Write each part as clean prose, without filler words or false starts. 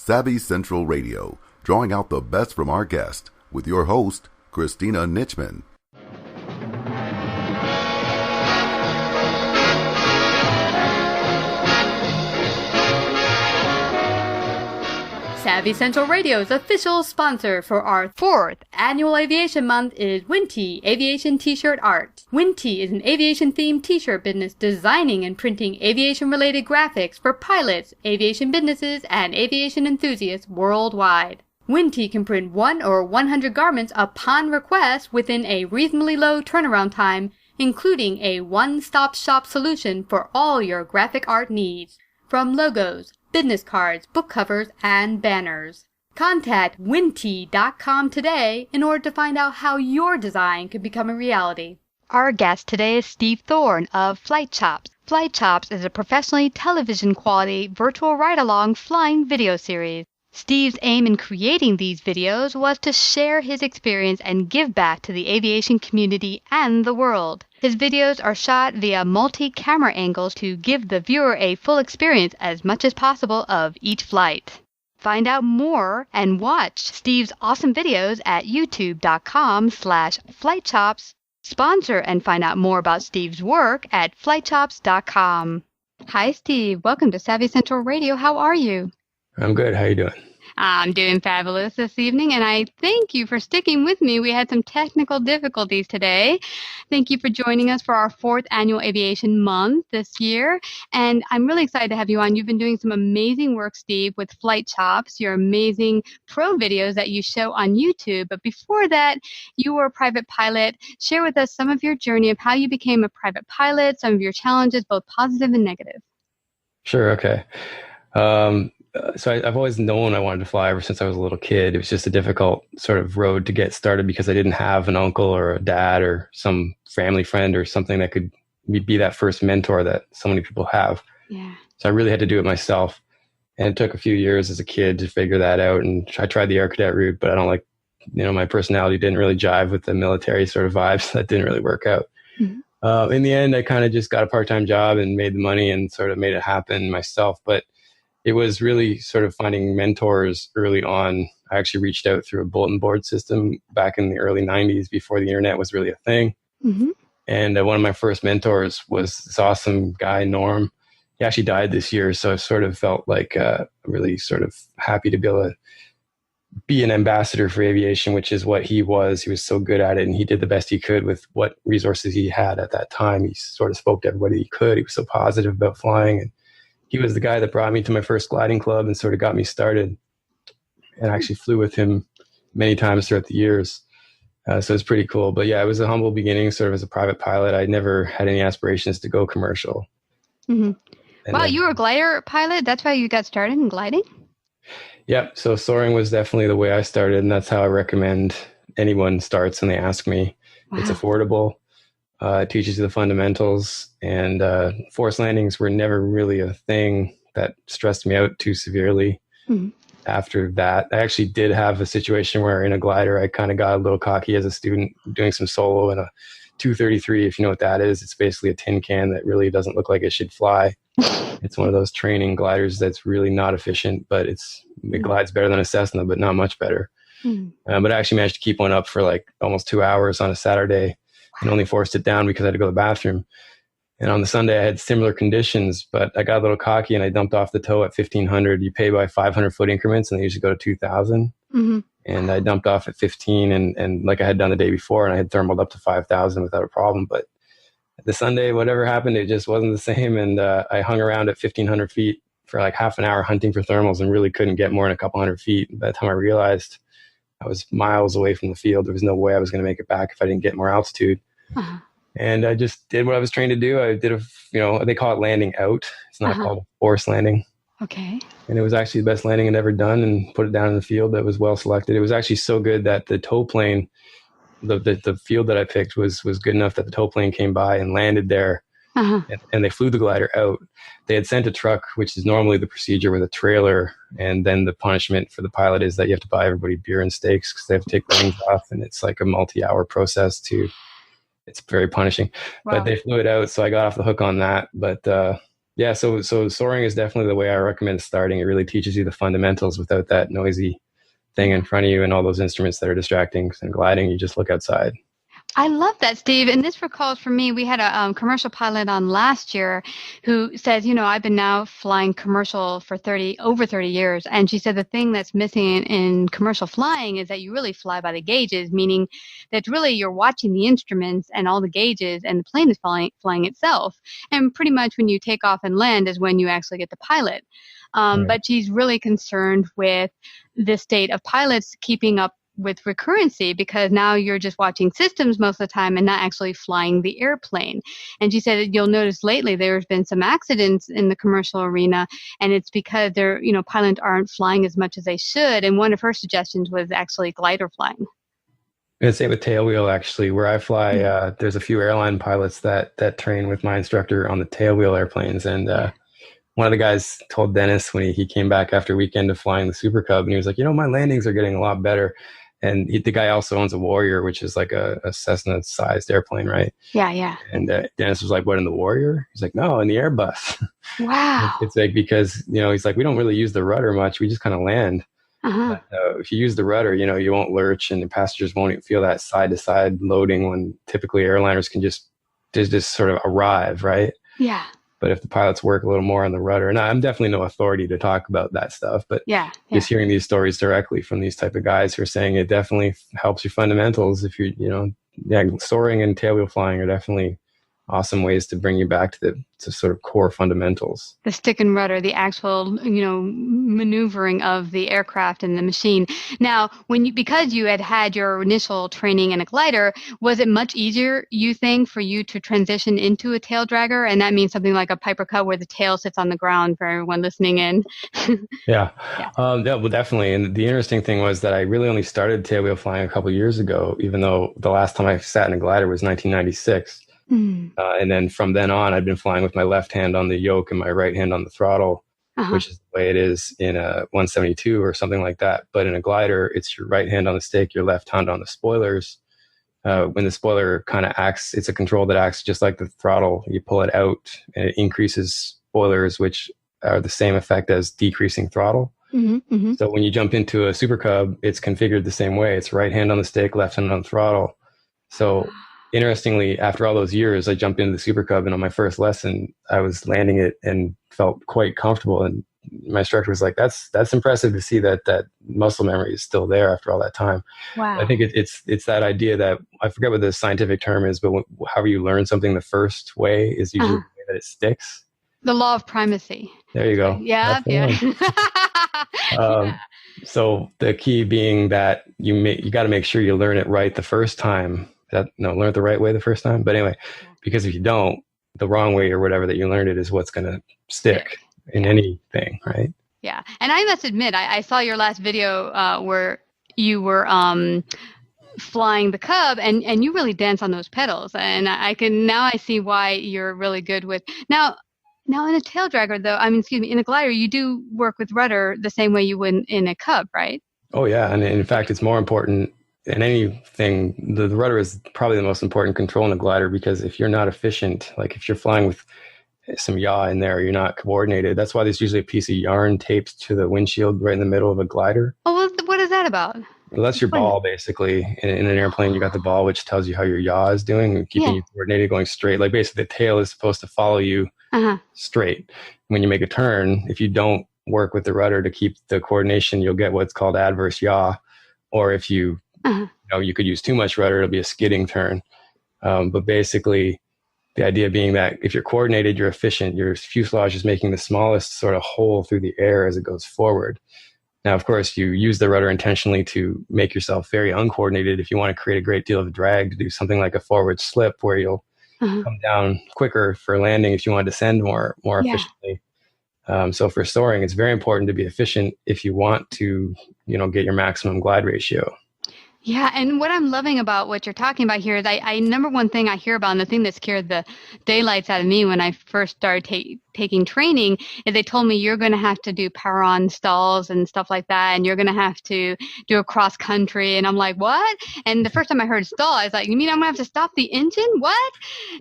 Savvy Central Radio, drawing out the best from our guest, with your host, Christina Nitchman. Savvy Central Radio's official sponsor for our 4th annual Aviation Month is Winty Aviation T-Shirt Art. Winty is an aviation-themed t-shirt business designing and printing aviation-related graphics for pilots, aviation businesses, and aviation enthusiasts worldwide. Winty can print 1 or 100 garments upon request within a reasonably low turnaround time, including a one-stop shop solution for all your graphic art needs, from logos, business cards, book covers, and banners. Contact winty.com today in order to find out how your design could become a reality. Our guest today is Steve Thorne of FlightChops. FlightChops is a professionally television-quality virtual ride-along flying video series. Steve's aim in creating these videos was to share his experience and give back to the aviation community and the world. His videos are shot via multi-camera angles to give the viewer a full experience as much as possible of each flight. Find out more and watch Steve's awesome videos at youtube.com/FlightChops. Sponsor and find out more about Steve's work at FlightChops.com. Hi, Steve. Welcome to Savvy Central Radio. How are you? I'm good. How you doing? I'm doing fabulous this evening, and I thank you for sticking with me. We had some technical difficulties today. Thank you for joining us for our 4th annual Aviation Month this year, and I'm really excited to have you on. You've been doing some amazing work, Steve, with FlightChops, your amazing pro videos that you show on YouTube. But before that, you were a private pilot. Share with us some of your journey of how you became a private pilot, some of your challenges, both positive and negative. Sure. Okay. So I've always known I wanted to fly ever since I was a little kid. It was just a difficult sort of road to get started because I didn't have an uncle or a dad or some family friend or something that could be that first mentor that so many people have. Yeah. So I really had to do it myself. And it took a few years as a kid to figure that out. And I tried the air cadet route, but I don't like, my personality didn't really jive with the military sort of vibes. That didn't really work out. Mm-hmm. In the end, I kind of just got a part-time job and made the money and sort of made it happen myself. But it was really sort of finding mentors early on. I actually reached out through a bulletin board system back in the early 90s before the internet was really a thing. Mm-hmm. And one of my first mentors was this awesome guy, Norm. He actually died this year. So I sort of felt like really sort of happy to be able to be an ambassador for aviation, which is what he was. He was so good at it, and he did the best he could with what resources he had at that time. He sort of spoke to everybody he could. He was so positive about flying, and he was the guy that brought me to my first gliding club and sort of got me started. And I actually flew with him many times throughout the years. So it's pretty cool. But yeah, it was a humble beginning sort of as a private pilot. I never had any aspirations to go commercial. Mm-hmm. Wow, you were a glider pilot? That's how you got started in gliding? Yep. So soaring was definitely the way I started. And that's how I recommend anyone starts when they ask me. Wow. It's affordable. It teaches you the fundamentals, and forced landings were never really a thing that stressed me out too severely. Mm-hmm. After that, I actually did have a situation where in a glider, I kind of got a little cocky as a student doing some solo in a 233. If you know what that is, it's basically a tin can that really doesn't look like it should fly. It's one of those training gliders that's really not efficient, but it glides better than a Cessna, but not much better. Mm-hmm. But I actually managed to keep one up for like almost 2 hours on a Saturday. And only forced it down because I had to go to the bathroom. And on the Sunday, I had similar conditions, but I got a little cocky and I dumped off the tow at 1,500. You pay by 500-foot increments, and they usually go to 2,000. Mm-hmm. And I dumped off at 15, and like I had done the day before, and I had thermaled up to 5,000 without a problem. But the Sunday, whatever happened, it just wasn't the same. And I hung around at 1,500 feet for like half an hour hunting for thermals and really couldn't get more than a couple hundred feet. By the time I realized I was miles away from the field, there was no way I was going to make it back if I didn't get more altitude. Uh-huh. And I just did what I was trained to do. I did they call it landing out. It's not called a forced landing. Okay. And it was actually the best landing I'd ever done, and put it down in the field that was well selected. It was actually so good that the tow plane, the field that I picked was good enough that the tow plane came by and landed there. Uh-huh. And they flew the glider out. They had sent a truck, which is normally the procedure, with a trailer. And then the punishment for the pilot is that you have to buy everybody beer and steaks because they have to take the wings off. And it's like a multi-hour process it's very punishing. Wow. But they flew it out, so I got off the hook on that. But Yeah, so soaring is definitely the way I recommend starting. It really teaches you the fundamentals without that noisy thing in front of you and all those instruments that are distracting. And gliding, you just look outside. I love that, Steve. And this recalls for me, we had a commercial pilot on last year who says, I've been now flying commercial for over 30 years. And she said the thing that's missing in commercial flying is that you really fly by the gauges, meaning that really you're watching the instruments and all the gauges and the plane is flying itself. And pretty much when you take off and land is when you actually get the pilot. Right. But she's really concerned with the state of pilots keeping up with recurrency, because now you're just watching systems most of the time and not actually flying the airplane. And she said that you'll notice lately there's been some accidents in the commercial arena, and it's because pilots aren't flying as much as they should. And one of her suggestions was actually glider flying. And same with tailwheel, actually. Where I fly, there's a few airline pilots that train with my instructor on the tailwheel airplanes. And one of the guys told Dennis when he came back after a weekend of flying the Super Cub, and he was like, my landings are getting a lot better. And the guy also owns a Warrior, which is like a Cessna-sized airplane, right? Yeah, yeah. And Dennis was like, what, in the Warrior? He's like, no, in the Airbus. Wow. It's like, because, he's like, we don't really use the rudder much. We just kind of land. Uh-huh. But, if you use the rudder, you won't lurch, and the passengers won't even feel that side-to-side loading when typically airliners can just sort of arrive, right? Yeah. But if the pilots work a little more on the rudder, and I'm definitely no authority to talk about that stuff, but just hearing these stories directly from these type of guys who are saying it definitely helps your fundamentals. If soaring and tailwheel flying are definitely awesome ways to bring you back to sort of core fundamentals. The stick and rudder, the actual, maneuvering of the aircraft and the machine. Now, because you had your initial training in a glider, was it much easier, you think, for you to transition into a tail dragger? And that means something like a Piper Cub where the tail sits on the ground for everyone listening in. Yeah, well, definitely. And the interesting thing was that I really only started tailwheel flying a couple of years ago, even though the last time I sat in a glider was 1996. And then from then on, I've been flying with my left hand on the yoke and my right hand on the throttle, which is the way it is in a 172 or something like that. But in a glider, it's your right hand on the stick, your left hand on the spoilers. When the spoiler kind of acts, it's a control that acts just like the throttle. You pull it out and it increases spoilers, which are the same effect as decreasing throttle. So when you jump into a Super Cub, it's configured the same way. It's right hand on the stick, left hand on the throttle. So interestingly, after all those years, I jumped into the Super Cub, and on my first lesson, I was landing it and felt quite comfortable. And my instructor was like, "That's impressive to see that muscle memory is still there after all that time." Wow. I think it's that idea that, I forget what the scientific term is, but however you learn something the first way is usually the way that it sticks. The law of primacy. There you go. Yeah, So the key being that you got to make sure you learn it right the first time. Learn it the right way the first time. But anyway, because if you don't, the wrong way or whatever that you learned it is what's going to stick in anything, right? Yeah. And I must admit, I saw your last video where you were flying the Cub, and you really dance on those pedals. And I see why you're really good with now in a tail dragger, though. In a glider, you do work with rudder the same way you would in a Cub, right? Oh yeah, and in fact, it's more important in anything. The rudder is probably the most important control in a glider, because if you're not efficient, like if you're flying with some yaw in there, you're not coordinated. That's why there's usually a piece of yarn taped to the windshield right in the middle of a glider. Oh, what is that about? Well, that's your ball, basically. In an airplane, you got the ball, which tells you how your yaw is doing, keeping you coordinated, going straight. Like basically, the tail is supposed to follow you straight. When you make a turn, if you don't work with the rudder to keep the coordination, you'll get what's called adverse yaw. Or if you could use too much rudder, it'll be a skidding turn. But basically, the idea being that if you're coordinated, you're efficient. Your fuselage is making the smallest sort of hole through the air as it goes forward. Now, of course, you use the rudder intentionally to make yourself very uncoordinated. If you want to create a great deal of drag, to do something like a forward slip where you'll come down quicker for landing if you want to descend more efficiently. So for soaring, it's very important to be efficient if you want to, get your maximum glide ratio. Yeah, and what I'm loving about what you're talking about here is number one thing I hear about, and the thing that scared the daylights out of me when I first started taking training is they told me you're going to have to do power on stalls and stuff like that. And you're going to have to do a cross country. And I'm like, what? And the first time I heard stall, I was like, you mean I'm going to have to stop the engine? What?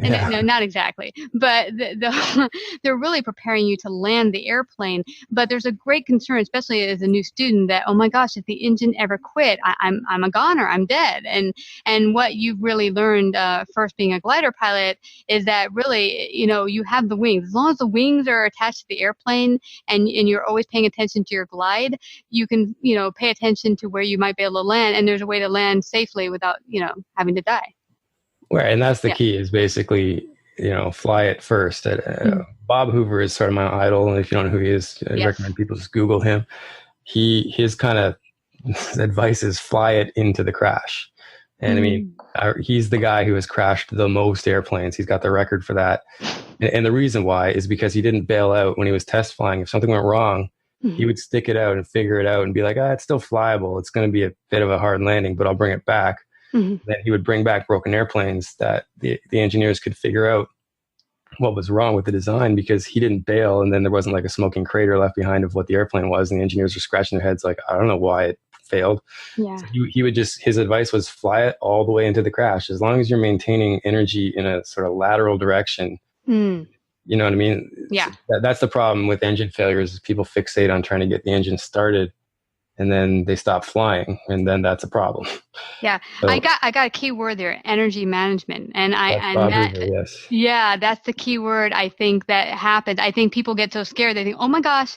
And no, not exactly. But they're really preparing you to land the airplane. But there's a great concern, especially as a new student, that, oh my gosh, if the engine ever quit, I'm a goner, I'm dead. And what you've really learned first being a glider pilot is that really, you have the wings. As long as the wings are attached to the airplane and you're always paying attention to your glide, you can, pay attention to where you might be able to land. And there's a way to land safely without, having to die. Right. And that's the key is basically, fly it first. Bob Hoover is sort of my idol. And if you don't know who he is, I recommend people just Google him. His kind of advice is fly it into the crash. And I mean, he's the guy who has crashed the most airplanes. He's got the record for that. And the reason why is because he didn't bail out when he was test flying. If something went wrong, he would stick it out and figure it out and be like, it's still flyable. It's going to be a bit of a hard landing, but I'll bring it back. Then he would bring back broken airplanes that the engineers could figure out what was wrong with the design, because he didn't bail. And then there wasn't like a smoking crater left behind of what the airplane was. And the engineers were scratching their heads like, I don't know why it failed. Yeah. So he would his advice was fly it all the way into the crash. As long as you're maintaining energy in a sort of lateral direction, you know what I mean? Yeah. So that's the problem with engine failures is people fixate on trying to get the engine started and then they stop flying, and then that's a problem. Yeah. So, I got a key word there, energy management. And yes. Yeah, that's the key word I think that happens. I think people get so scared they think, oh my gosh,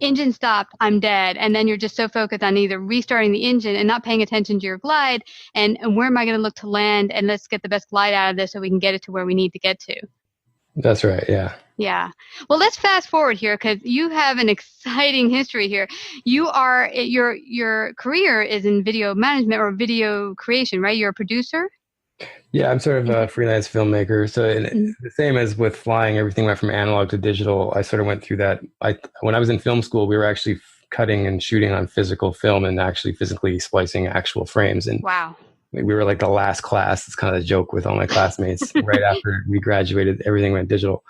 engine stopped, I'm dead. And then you're just so focused on either restarting the engine and not paying attention to your glide and where am I going to look to land, and let's get the best glide out of this so we can get it to where we need to get to. That's right. Yeah. Yeah. Well, let's fast forward here because you have an exciting history here. You are your career is in video management or video creation, right? You're a producer. Yeah, I'm sort of a freelance filmmaker. So the same as with flying, everything went from analog to digital. I sort of went through that. When I was in film school, we were actually cutting and shooting on physical film and actually physically splicing actual frames. And wow. We were like the last class. It's kind of a joke with all my classmates. Right after we graduated, everything went digital.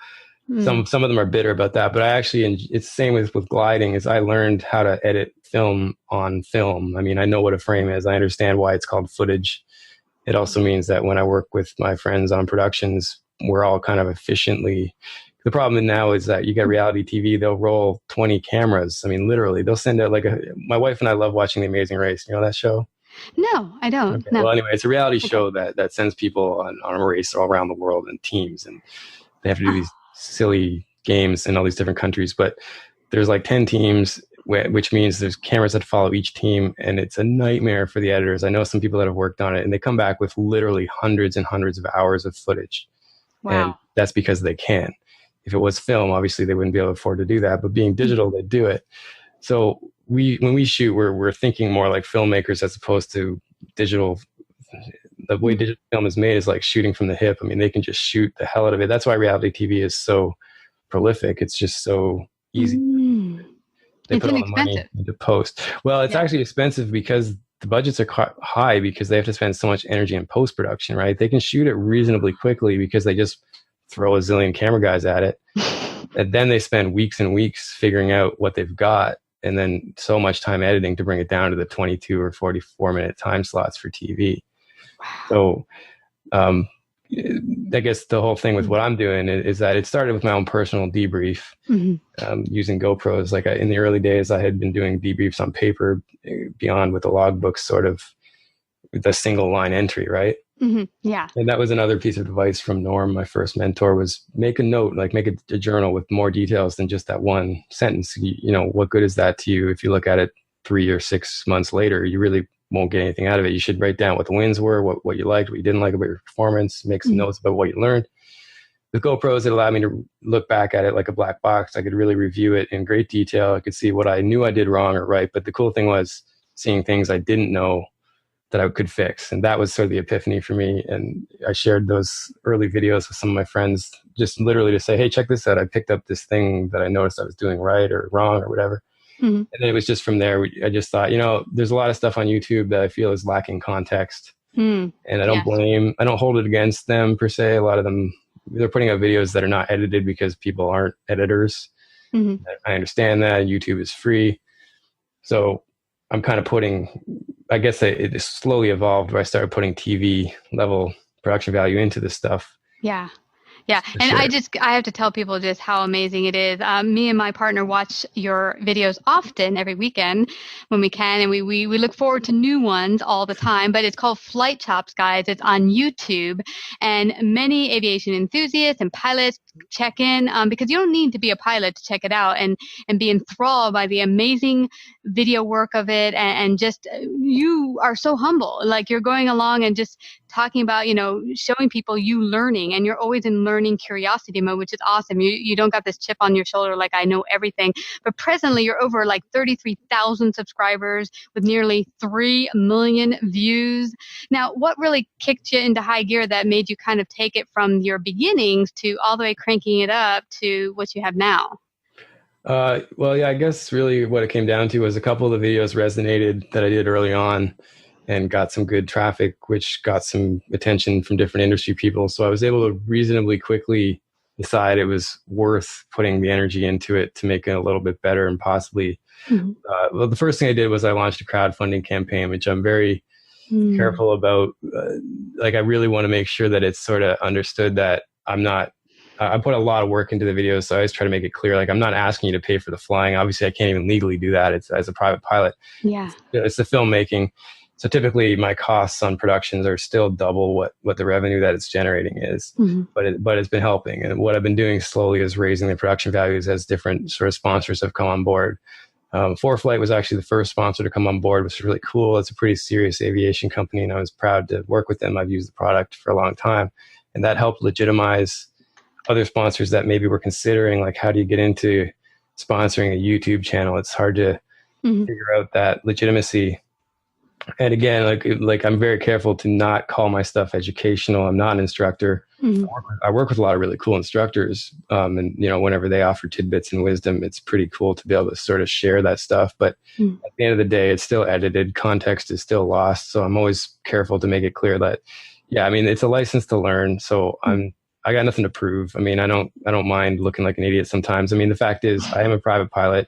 Some of them are bitter about that, but I actually, it's the same with gliding, is I learned how to edit film on film. I mean, I know what a frame is. I understand why it's called footage. It also means that when I work with my friends on productions, we're all kind of efficiently. The problem now is that you get reality TV, they'll roll 20 cameras. I mean, literally, they'll send out my wife and I love watching The Amazing Race. You know that show? No, I don't. Okay. No. Well, anyway, it's a reality show that sends people on a race all around the world in teams, and they have to do these silly games in all these different countries. But there's like 10 teams, which means there's cameras that follow each team, and it's a nightmare for the editors. I know some people that have worked on it, and they come back with literally hundreds and hundreds of hours of footage. Wow. And that's because they can. If it was film, obviously they wouldn't be able to afford to do that, but being digital, they do it. So when we shoot, we're thinking more like filmmakers as opposed to digital. The way digital film is made is like shooting from the hip. I mean, they can just shoot the hell out of it. That's why reality TV is so prolific. It's just so easy. They put all the money into post. Well, it's actually expensive because the budgets are high because they have to spend so much energy in post-production, right? They can shoot it reasonably quickly because they just throw a zillion camera guys at it. And then they spend weeks and weeks figuring out what they've got, and then so much time editing to bring it down to the 22 or 44-minute time slots for TV. Wow. So I guess the whole thing with what I'm doing is that it started with my own personal debrief using GoPros. Like in the early days, I had been doing debriefs on paper beyond with the logbooks, sort of the single line entry, right? Yeah. And that was another piece of advice from Norm, my first mentor, was make a note, like make a journal with more details than just that one sentence. You know, what good is that to you if you look at it 3 or 6 months later? You really won't get anything out of it. You should write down what the wins were, what you liked, what you didn't like about your performance, make some notes about what you learned. With GoPros, it allowed me to look back at it like a black box. I could really review it in great detail. I could see what I knew I did wrong or right. But the cool thing was seeing things I didn't know that I could fix. And that was sort of the epiphany for me. And I shared those early videos with some of my friends, just literally to say, hey, check this out. I picked up this thing that I noticed I was doing right or wrong or whatever. And then it was just from there, I just thought, there's a lot of stuff on YouTube that I feel is lacking context. And I don't blame, I don't hold it against them per se. A lot of them they're putting out videos that are not edited because people aren't editors. Mm-hmm. I understand that YouTube is free. So I'm kind of I guess it slowly evolved where I started putting TV level production value into this stuff. Yeah. Yeah. And sure. I have to tell people just how amazing it is. Me and my partner watch your videos often every weekend when we can. And we look forward to new ones all the time, but it's called FlightChops, guys. It's on YouTube, and many aviation enthusiasts and pilots check in, because you don't need to be a pilot to check it out and be enthralled by the amazing video work of it. And just, you are so humble. Like, you're going along and just talking about, showing people you learning, and you're always in learning curiosity mode, which is awesome. You don't got this chip on your shoulder like I know everything. But presently you're over like 33,000 subscribers with nearly 3 million views. Now, what really kicked you into high gear that made you kind of take it from your beginnings to all the way cranking it up to what you have now? Well, yeah, I guess really what it came down to was a couple of the videos resonated that I did early on and got some good traffic, which got some attention from different industry people. So I was able to reasonably quickly decide it was worth putting the energy into it to make it a little bit better, and possibly, well, the first thing I did was I launched a crowdfunding campaign, which I'm very careful about. Like, I really want to make sure that it's sort of understood that I put a lot of work into the videos, so I always try to make it clear, like, I'm not asking you to pay for the flying. Obviously, I can't even legally do that. It's as a private pilot. Yeah. It's the filmmaking. So typically my costs on productions are still double what the revenue that it's generating is, but it's been helping. And what I've been doing slowly is raising the production values as different sort of sponsors have come on board. FlightChops was actually the first sponsor to come on board, which is really cool. It's a pretty serious aviation company, and I was proud to work with them. I've used the product for a long time, and that helped legitimize other sponsors that maybe were considering, like, how do you get into sponsoring a YouTube channel? It's hard to figure out that legitimacy. And again, like I'm very careful to not call my stuff educational. I'm not an instructor. I work with a lot of really cool instructors. And, whenever they offer tidbits and wisdom, it's pretty cool to be able to sort of share that stuff. But at the end of the day, it's still edited. Context is still lost. So I'm always careful to make it clear that, yeah, I mean, it's a license to learn. So I got nothing to prove. I mean, I don't mind looking like an idiot sometimes. I mean, the fact is, I am a private pilot.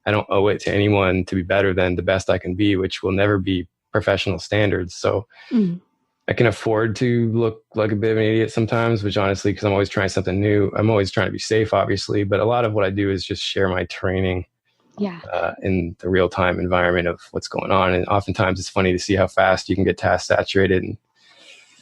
I don't owe it to anyone to be better than the best I can be, which will never be professional standards. So I can afford to look like a bit of an idiot sometimes, which honestly, because I'm always trying something new, I'm always trying to be safe, obviously. But a lot of what I do is just share my training in the real-time environment of what's going on. And oftentimes it's funny to see how fast you can get task saturated.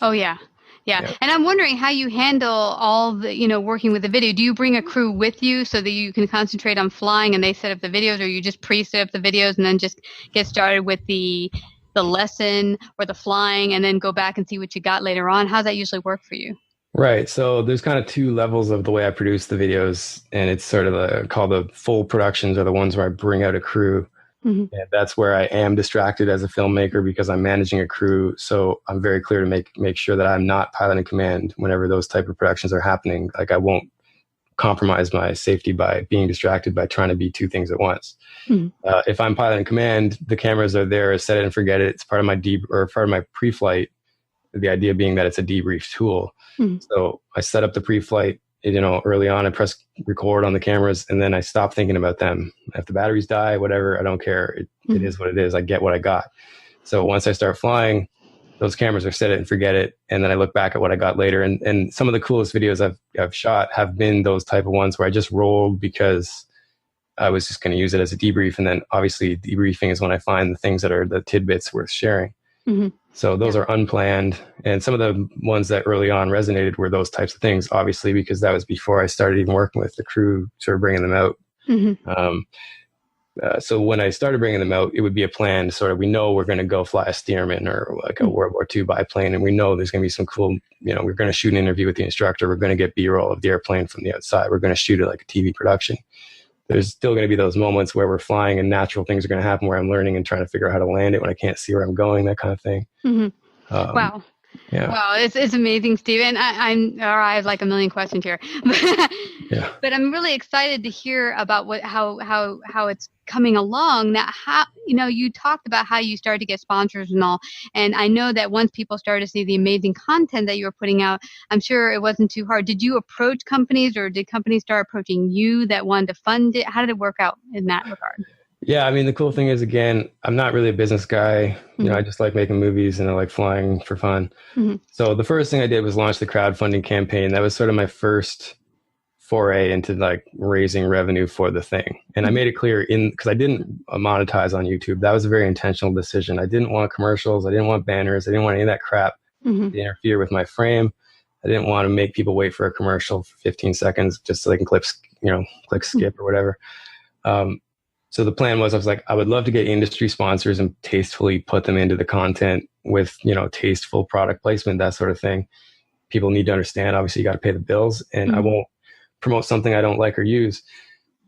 Yeah. And I'm wondering how you handle all the, working with the video. Do you bring a crew with you so that you can concentrate on flying and they set up the videos, or you just pre-set up the videos and then just get started with the lesson or the flying and then go back and see what you got later on? How's that usually work for you? Right. So there's kind of two levels of the way I produce the videos, and it's sort of called the full productions, are the ones where I bring out a crew. And that's where I am distracted as a filmmaker because I'm managing a crew. So I'm very clear to make sure that I'm not pilot in command whenever those type of productions are happening. Like, I won't compromise my safety by being distracted by trying to be two things at once. If I'm pilot in command, the cameras are there, set it and forget it. It's part of my part of my pre-flight. The idea being that it's a debrief tool. So I set up the pre-flight, early on. I press record on the cameras, and then I stop thinking about them. If the batteries die, whatever, I don't care. It is what it is. I get what I got. So once I start flying, those cameras are set it and forget it. And then I look back at what I got later. And some of the coolest videos I've shot have been those type of ones where I just rolled because I was just going to use it as a debrief. And then obviously debriefing is when I find the things that are the tidbits worth sharing. So those are unplanned. And some of the ones that early on resonated were those types of things, obviously, because that was before I started even working with the crew, sort of bringing them out. So when I started bringing them out, it would be a plan. Sort of, we know we're going to go fly a Stearman or like a World War II biplane, and we know there's going to be some cool, we're going to shoot an interview with the instructor. We're going to get B-roll of the airplane from the outside. We're going to shoot it like a TV production. There's still going to be those moments where we're flying and natural things are going to happen where I'm learning and trying to figure out how to land it when I can't see where I'm going, that kind of thing. Wow. Yeah. Wow. It's amazing, Steven. I have like a million questions here, but I'm really excited to hear about how it's coming along, that how, you talked about how you started to get sponsors and all. And I know that once people started to see the amazing content that you were putting out, I'm sure it wasn't too hard. Did you approach companies, or did companies start approaching you that wanted to fund it? How did it work out in that regard? Yeah, I mean, the cool thing is, again, I'm not really a business guy. I just like making movies and I like flying for fun. So the first thing I did was launch the crowdfunding campaign. That was sort of my first foray into like raising revenue for the thing. And I made it clear because I didn't monetize on YouTube. That was a very intentional decision. I didn't want commercials. I didn't want banners. I didn't want any of that crap to interfere with my frame. I didn't want to make people wait for a commercial for 15 seconds just so they can click skip or whatever. So the plan was, I was like, I would love to get industry sponsors and tastefully put them into the content with, tasteful product placement, that sort of thing. People need to understand, obviously you got to pay the bills, and I won't promote something I don't like or use.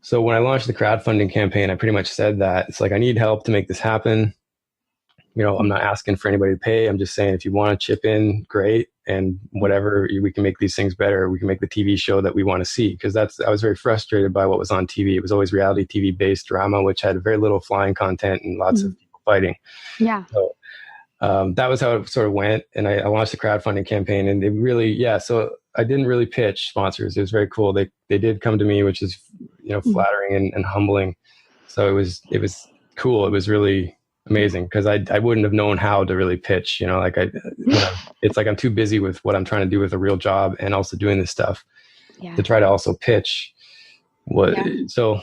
So when I launched the crowdfunding campaign, I pretty much said that it's like, I need help to make this happen. I'm not asking for anybody to pay. I'm just saying, if you want to chip in, great. And whatever, we can make these things better. We can make the TV show that we want to see. Because I was very frustrated by what was on TV. It was always reality TV based drama, which had very little flying content and lots of people fighting. Yeah. So that was how it sort of went. And I launched the crowdfunding campaign, and it really, so I didn't really pitch sponsors. It was very cool. They did come to me, which is, flattering and humbling. So it was cool. It was really amazing, because I wouldn't have known how to really pitch, it's like I'm too busy with what I'm trying to do with a real job and also doing this stuff to try to also pitch so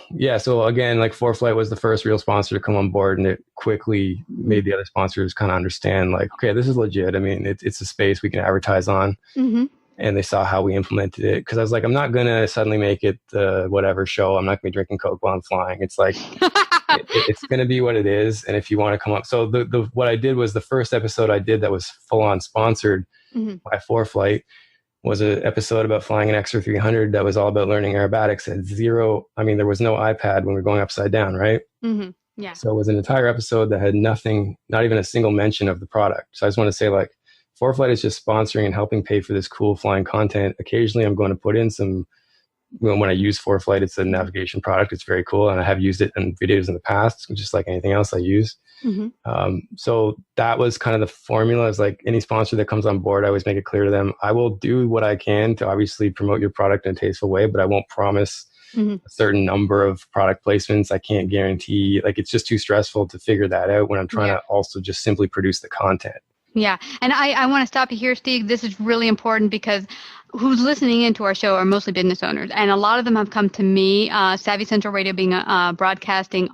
again, like FlightChops was the first real sponsor to come on board, and it quickly made the other sponsors kind of understand, like, okay, this is legit. I mean, it's a space we can advertise on. And they saw how we implemented it, because I was like, I'm not gonna suddenly make it the whatever show. I'm not gonna be drinking Coke while I'm flying. It's like it's going to be what it is. And if you want to come up, so what I did was, the first episode I did that was full on sponsored by FlightChops was an episode about flying an XR 300 that was all about learning aerobatics at zero. I mean, there was no iPad when we were going upside down, right? Yeah. So it was an entire episode that had nothing, not even a single mention of the product. So I just want to say, like, FlightChops is just sponsoring and helping pay for this cool flying content. Occasionally I'm going to put in some, when I use FlightChops, it's a navigation product. It's very cool. And I have used it in videos in the past, just like anything else I use. So that was kind of the formula. It's like, any sponsor that comes on board, I always make it clear to them, I will do what I can to obviously promote your product in a tasteful way, but I won't promise a certain number of product placements. I can't guarantee, like, it's just too stressful to figure that out when I'm trying to also just simply produce the content. Yeah. And I want to stop you here, Steve. This is really important, because who's listening into our show are mostly business owners. And a lot of them have come to me, Savvy Central Radio being a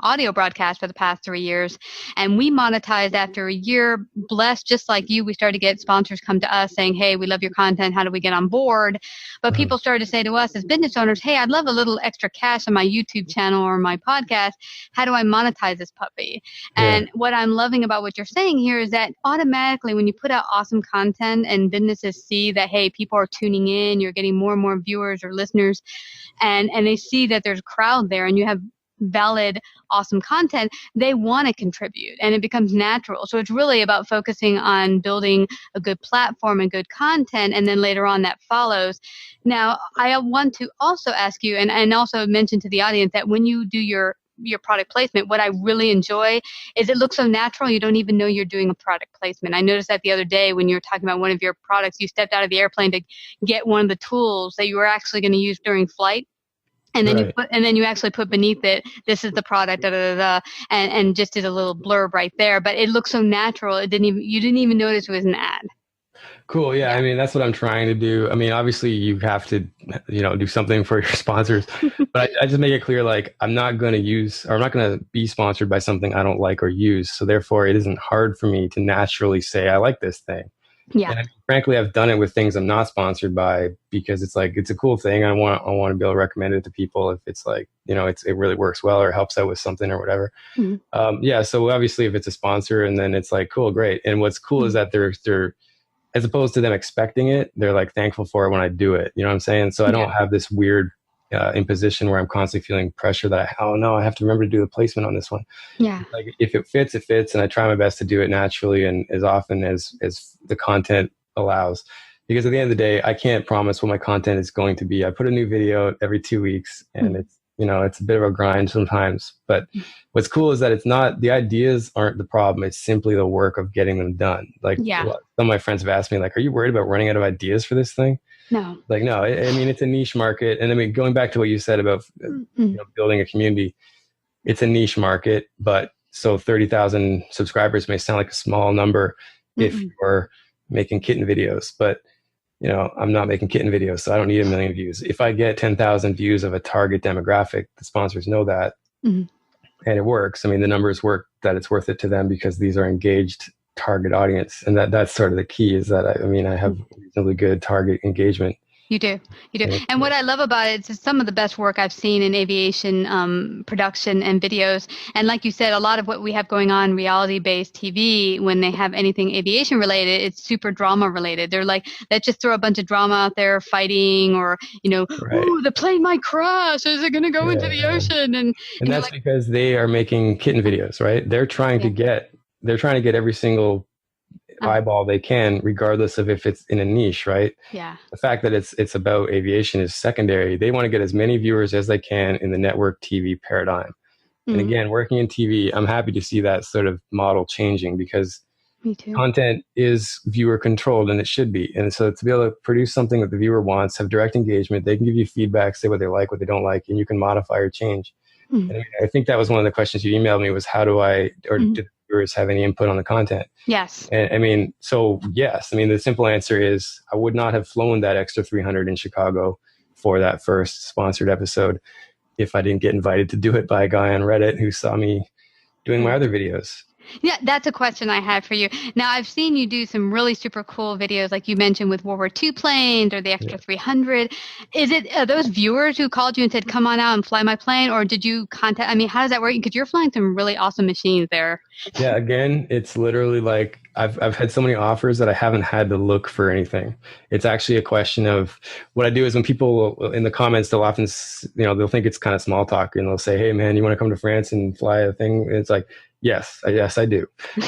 audio broadcast for the past 3 years. And we monetized after a year. Blessed, just like you, we started to get sponsors come to us saying, hey, we love your content. How do we get on board? But people started to say to us as business owners, hey, I'd love a little extra cash on my YouTube channel or my podcast. How do I monetize this puppy? And what I'm loving about what you're saying here is that automatically, when you put out awesome content and businesses see that, hey, people are tuning in, you're getting more and more viewers or listeners, and they see that there's a crowd there and you have valid, awesome content, they want to contribute, and it becomes natural. So it's really about focusing on building a good platform and good content, and then later on that follows. Now, I want to also ask you, and also mention to the audience, that when you do your product placement, what I really enjoy is it looks so natural, you don't even know you're doing a product placement. I noticed that the other day when you were talking about one of your products, you stepped out of the airplane to get one of the tools that you were actually going to use during flight. And then you actually put beneath it, this is the product, and just did a little blurb right there. But it looked so natural, you didn't even notice it was an ad. Cool. Yeah. I mean, that's what I'm trying to do. I mean, obviously you have to, do something for your sponsors, but I just make it clear, like, I'm not going to be sponsored by something I don't like or use. So therefore it isn't hard for me to naturally say, I like this thing. Yeah. And I mean, frankly, I've done it with things I'm not sponsored by, because it's like, it's a cool thing. I want to be able to recommend it to people if it's like, it really works well or helps out with something or whatever. So obviously if it's a sponsor, and then it's like, cool, great. And what's cool is that they're, as opposed to them expecting it, they're like thankful for it when I do it. You know what I'm saying? So I don't have this weird imposition where I'm constantly feeling pressure that I have to remember to do the placement on this one. Yeah. Like, if it fits, it fits. And I try my best to do it naturally and as often as the content allows. Because at the end of the day, I can't promise what my content is going to be. I put a new video every 2 weeks, and it's a bit of a grind sometimes. But what's cool is that it's not, the ideas aren't the problem. It's simply the work of getting them done. Like some of my friends have asked me, like, are you worried about running out of ideas for this thing? No. Like, no, I mean, it's a niche market. And I mean, going back to what you said about building a community, it's a niche market, but so 30,000 subscribers may sound like a small number if you're making kitten videos, but I'm not making kitten videos, so I don't need 1 million views. If I get 10,000 views of a target demographic, the sponsors know that, and it works. I mean, the numbers work, that it's worth it to them because these are engaged target audience, and that's sort of the key. Is that I have reasonably good target engagement. You do. And what I love about it is some of the best work I've seen in aviation production and videos. And like you said, a lot of what we have going on reality-based TV, when they have anything aviation related, it's super drama related. They're like, let's just throw a bunch of drama out there, fighting, or, ooh, the plane might crash. Is it going to go into the ocean? And that's because they are making kitten videos, right? They're trying to get every single eyeball they can, regardless of if it's in a niche, right? Yeah. The fact that it's about aviation is secondary. They want to get as many viewers as they can in the network TV paradigm. And again, working in TV, I'm happy to see that sort of model changing, because content is viewer controlled, and it should be. And so to be able to produce something that the viewer wants, have direct engagement, they can give you feedback, say what they like, what they don't like, and you can modify or change. And I think that was one of the questions you emailed me, was how do I, or did viewers have any input on the content? Yes. And I mean, so yes, I mean, the simple answer is I would not have flown that extra 300 in Chicago for that first sponsored episode if I didn't get invited to do it by a guy on Reddit who saw me doing my other videos. Yeah, that's a question I had for you. Now, I've seen you do some really super cool videos, like you mentioned, with World War II planes or the Extra 300. Is it those viewers who called you and said, come on out and fly my plane? Or did you contact, I mean, how does that work? Because you're flying some really awesome machines there. Yeah, again, it's literally like I've had so many offers that I haven't had to look for anything. It's actually a question of, what I do is when people in the comments, they'll often, they'll think it's kind of small talk, and they'll say, hey man, you want to come to France and fly a thing? And it's like, yes, I do.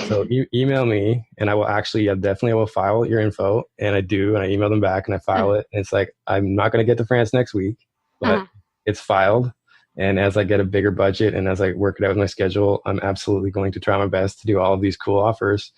So you email me, and I will actually, definitely I will file your info, and I do, and I email them back and I file it. And it's like, I'm not going to get to France next week, but it's filed. And as I get a bigger budget and as I work it out with my schedule, I'm absolutely going to try my best to do all of these cool offers.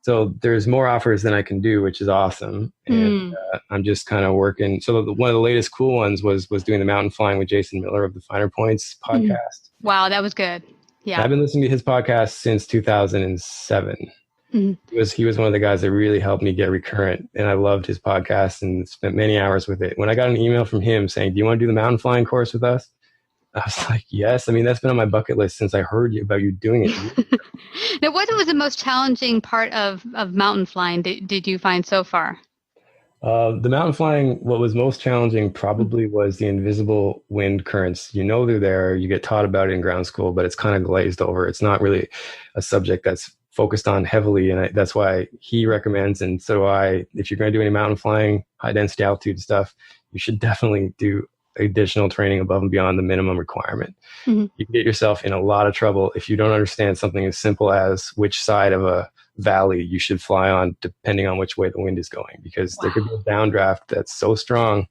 So there's more offers than I can do, which is awesome. And I'm just kind of working. So one of the latest cool ones was doing the mountain flying with Jason Miller of the Finer Points podcast. Wow, that was good. Yeah, I've been listening to his podcast since 2007. He was one of the guys that really helped me get recurrent, and I loved his podcast and spent many hours with it. When I got an email from him saying, do you want to do the mountain flying course with us? I was like, yes. I mean, that's been on my bucket list since I heard about you doing it. Now, what was the most challenging part of mountain flying did you find so far? The mountain flying, what was most challenging probably was the invisible wind currents. They're there. You get taught about it in ground school, but it's kind of glazed over. It's not really a subject that's focused on heavily. And that's why he recommends, and so do I, if you're going to do any mountain flying, high density altitude stuff, you should definitely do additional training above and beyond the minimum requirement. You can get yourself in a lot of trouble if you don't understand something as simple as which side of a valley you should fly on, depending on which way the wind is going, because there could be a downdraft that's so strong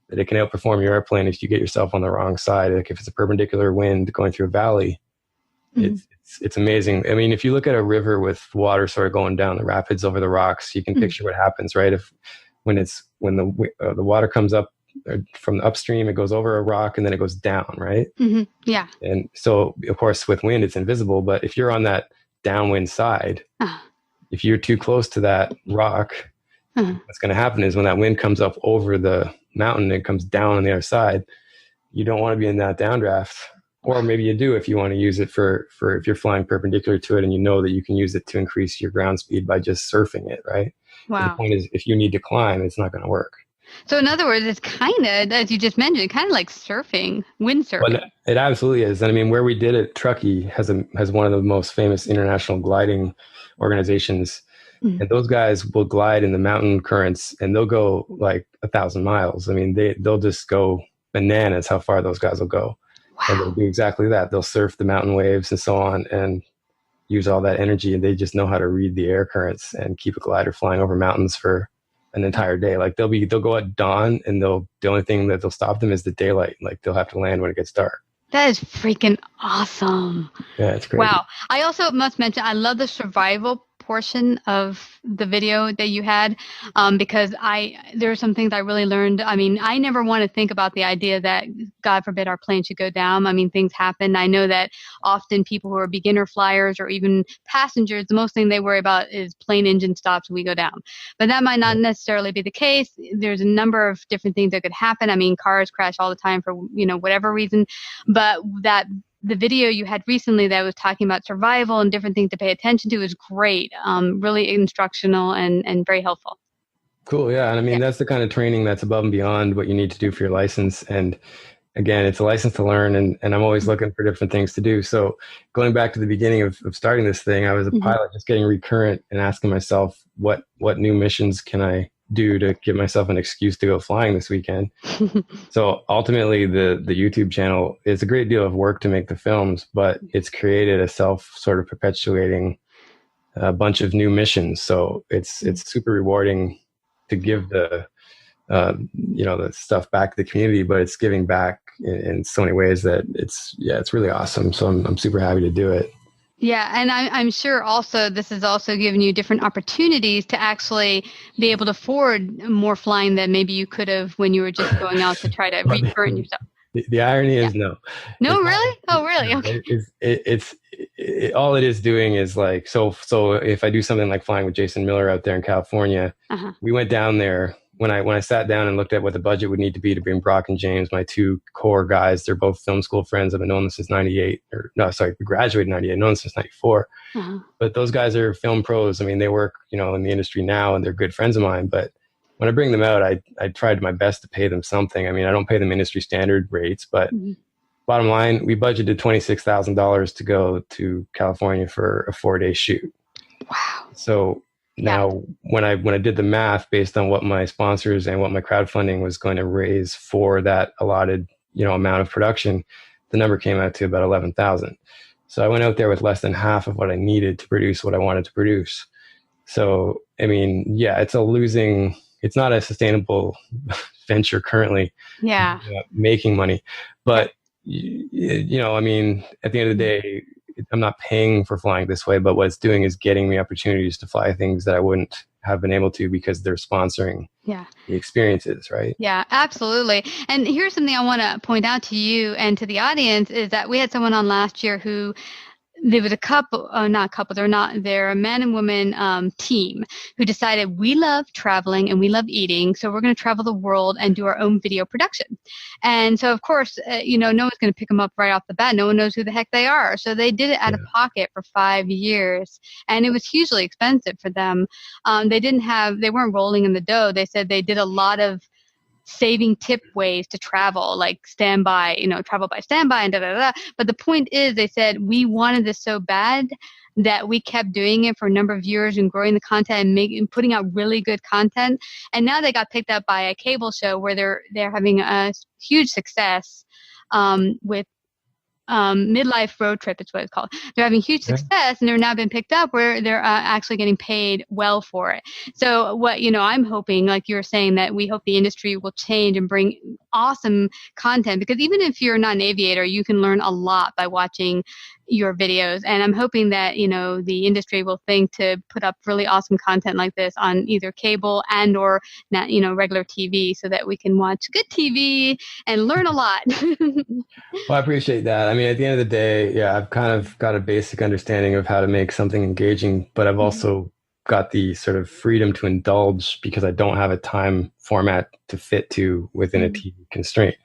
that it can outperform your airplane if you get yourself on the wrong side. Like if it's a perpendicular wind going through a valley, it's amazing. I mean, if you look at a river with water sort of going down the rapids over the rocks, you can picture what happens, right? When the water comes up from the upstream, it goes over a rock and then it goes down, right? Yeah. And so, of course, with wind, it's invisible. But if you're on that downwind side, if you're too close to that rock, what's going to happen is when that wind comes up over the mountain, it comes down on the other side. You don't want to be in that downdraft. Or maybe you do if you want to use it for if you're flying perpendicular to it and you know that you can use it to increase your ground speed by just surfing it, right? Wow. But the point is, if you need to climb, it's not going to work. So in other words, it's kind of, as you just mentioned, kind of like surfing, windsurfing. Well, it absolutely is. And I mean, where we did it, Truckee has one of the most famous international gliding organizations. And those guys will glide in the mountain currents, and they'll go like 1,000 miles. I mean, they'll just go bananas how far those guys will go. Wow. And they'll do exactly that. They'll surf the mountain waves and so on and use all that energy. And they just know how to read the air currents and keep a glider flying over mountains for an entire day. Like they'll go at dawn, and the only thing that they'll stop them is the daylight. Like they'll have to land when it gets dark. That is freaking awesome. Yeah, it's great. Wow. I also must mention, I love the survival portion of the video that you had, because there are some things I really learned. I mean, I never want to think about the idea that, God forbid, our plane should go down. I mean, things happen. I know that often people who are beginner flyers or even passengers, the most thing they worry about is plane engine stops, we go down. But that might not necessarily be the case. There's a number of different things that could happen. I mean, cars crash all the time for, whatever reason. But the video you had recently that was talking about survival and different things to pay attention to is great. Really instructional and very helpful. Cool. Yeah. And I mean, that's the kind of training that's above and beyond what you need to do for your license. And again, it's a license to learn, and I'm always looking for different things to do. So going back to the beginning of starting this thing, I was a pilot just getting recurrent and asking myself, what new missions can I do to give myself an excuse to go flying this weekend? So ultimately the YouTube channel is a great deal of work to make the films, but it's created a self sort of perpetuating bunch of new missions. So it's super rewarding to give the the stuff back to the community, but it's giving back in so many ways that it's really awesome. So I'm super happy to do it. Yeah, and I'm sure also this has also given you different opportunities to actually be able to afford more flying than maybe you could have when you were just going out to try to recurrent yourself. The irony is no. No, really? Oh, really? Okay. It's all it is doing is like, so if I do something like flying with Jason Miller out there in California, we went down there. When I sat down and looked at what the budget would need to be to bring Brock and James, my two core guys, they're both film school friends. I've known them since '98, we graduated in '98, known them since '94. But those guys are film pros. I mean, they work, in the industry now, and they're good friends of mine. But when I bring them out, I tried my best to pay them something. I mean, I don't pay them industry standard rates, but bottom line, we budgeted $26,000 to go to California for a 4-day shoot. Wow. So now, when I did the math based on what my sponsors and what my crowdfunding was going to raise for that allotted, amount of production, the number came out to about 11,000. So I went out there with less than half of what I needed to produce what I wanted to produce. So, I mean, it's not a sustainable venture currently. Yeah. Making money, but I mean, at the end of the day, I'm not paying for flying this way, but what it's doing is getting me opportunities to fly things that I wouldn't have been able to because they're sponsoring the experiences, right? Yeah, absolutely. And here's something I want to point out to you and to the audience is that we had someone on last year who there was a couple, they're a man and woman team who decided we love traveling and we love eating, so we're going to travel the world and do our own video production. And so, of course, no one's going to pick them up right off the bat. No one knows who the heck they are. So they did it out of pocket for 5 years, and it was hugely expensive for them. They weren't rolling in the dough. They said they did a lot of saving tip ways to travel, like standby, travel by standby and da-da-da. But the point is, they said, we wanted this so bad that we kept doing it for a number of years and growing the content and putting out really good content. And now they got picked up by a cable show where they're having a huge success with Midlife Road Trip, it's what it's called. They're having huge success, and they're now been picked up where they're actually getting paid well for it. So what, I'm hoping, like you were saying, that we hope the industry will change and bring awesome content, because even if you're not an aviator, you can learn a lot by watching your videos. And I'm hoping that, the industry will think to put up really awesome content like this on either cable and or, regular TV, so that we can watch good TV and learn a lot. Well, I appreciate that. I mean, at the end of the day, I've kind of got a basic understanding of how to make something engaging, but I've also got the sort of freedom to indulge because I don't have a time format to fit to within a TV constraint.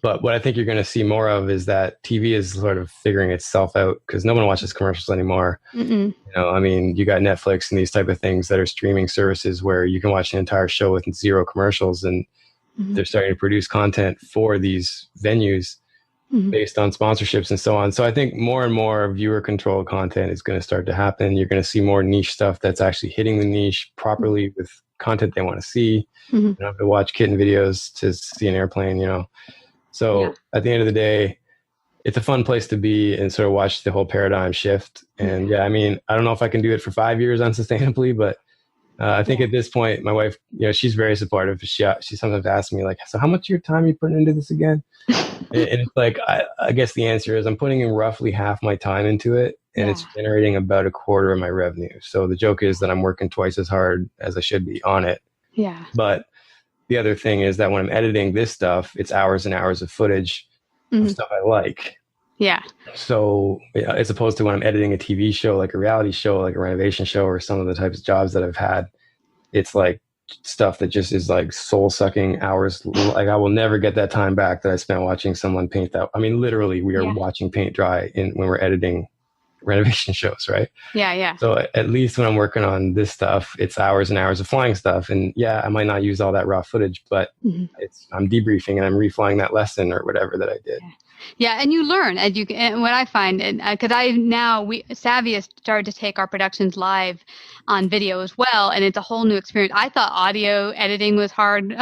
But what I think you're going to see more of is that TV is sort of figuring itself out, because no one watches commercials anymore. I mean, you got Netflix and these type of things that are streaming services where you can watch an entire show with zero commercials, and they're starting to produce content for these venues based on sponsorships and so on. So I think more and more viewer controlled content is going to start to happen. You're going to see more niche stuff that's actually hitting the niche properly with content they want to see. You don't have to watch kitten videos to see an airplane, So at the end of the day, it's a fun place to be and sort of watch the whole paradigm shift. And I mean, I don't know if I can do it for 5 years unsustainably, but I think at this point, my wife, she's very supportive. She sometimes asks me like, so how much of your time are you putting into this again? and it's like, I guess the answer is I'm putting in roughly half my time into it, and it's generating about a quarter of my revenue. So the joke is that I'm working twice as hard as I should be on it. Yeah. But the other thing is that when I'm editing this stuff, it's hours and hours of footage of stuff I like. Yeah. So as opposed to when I'm editing a TV show, like a reality show, like a renovation show, or some of the types of jobs that I've had, it's like stuff that just is like soul sucking hours. Like I will never get that time back that I spent watching someone paint that. I mean, literally we are watching paint dry when we're editing renovation shows, right? Yeah. So at least when I'm working on this stuff, it's hours and hours of flying stuff. And I might not use all that raw footage, but I'm debriefing and I'm reflying that lesson or whatever that I did. Yeah, and you learn and what I find, because Savvy has started to take our productions live on video as well, and it's a whole new experience. I thought audio editing was hard,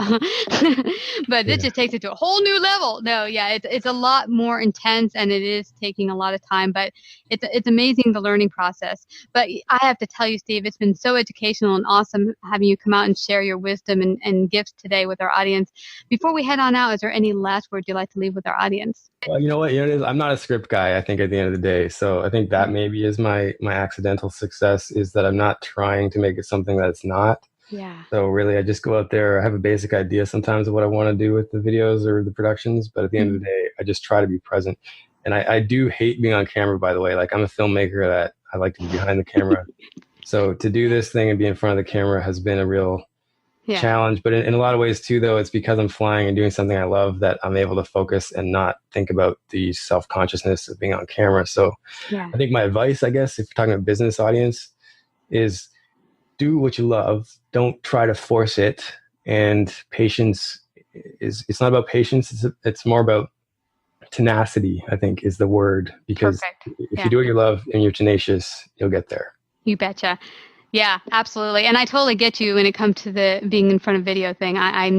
but it just takes it to a whole new level. No, it's a lot more intense, and it is taking a lot of time, but it's amazing, the learning process. But I have to tell you, Steve, it's been so educational and awesome having you come out and share your wisdom and gifts today with our audience. Before we head on out, is there any last words you'd like to leave with our audience? Well, you know what? I'm not a script guy, I think, at the end of the day. So I think that maybe is my accidental success, is that I'm not trying to make it something that it's not. Yeah. So really, I just go out there. I have a basic idea sometimes of what I want to do with the videos or the productions. But at the end of the day, I just try to be present. And I do hate being on camera, by the way. Like, I'm a filmmaker that I like to be behind the camera. So to do this thing and be in front of the camera has been a real challenge. But in a lot of ways too, though, it's because I'm flying and doing something I love that I'm able to focus and not think about the self-consciousness of being on camera. So I think my advice, I guess, if you're talking about a business audience, is do what you love. Don't try to force it. And patience it's not about patience. It's more about tenacity, I think, is the word. Because if you do what you love and you're tenacious, you'll get there. You betcha. Yeah, absolutely. And I totally get you when it comes to the being in front of video thing. I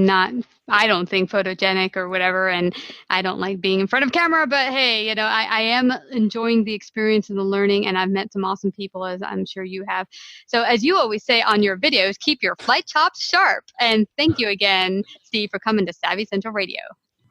don't think photogenic or whatever, and I don't like being in front of camera, but hey, I am enjoying the experience and the learning, and I've met some awesome people, as I'm sure you have. So as you always say on your videos, keep your flight chops sharp. And thank you again, Steve, for coming to Savvy Central Radio.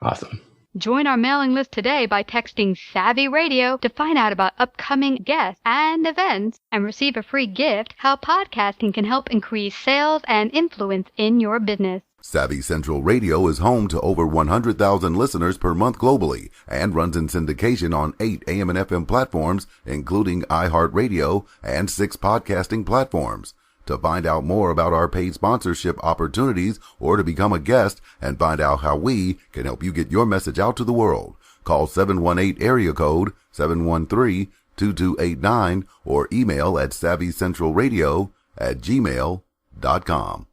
Awesome. Join our mailing list today by texting Savvy Radio to find out about upcoming guests and events and receive a free gift, how podcasting can help increase sales and influence in your business. Savvy Central Radio is home to over 100,000 listeners per month globally and runs in syndication on 8 AM and FM platforms, including iHeartRadio and 6 podcasting platforms. To find out more about our paid sponsorship opportunities or to become a guest and find out how we can help you get your message out to the world, call 718 area code 713-2289 or email at savvycentralradio@gmail.com.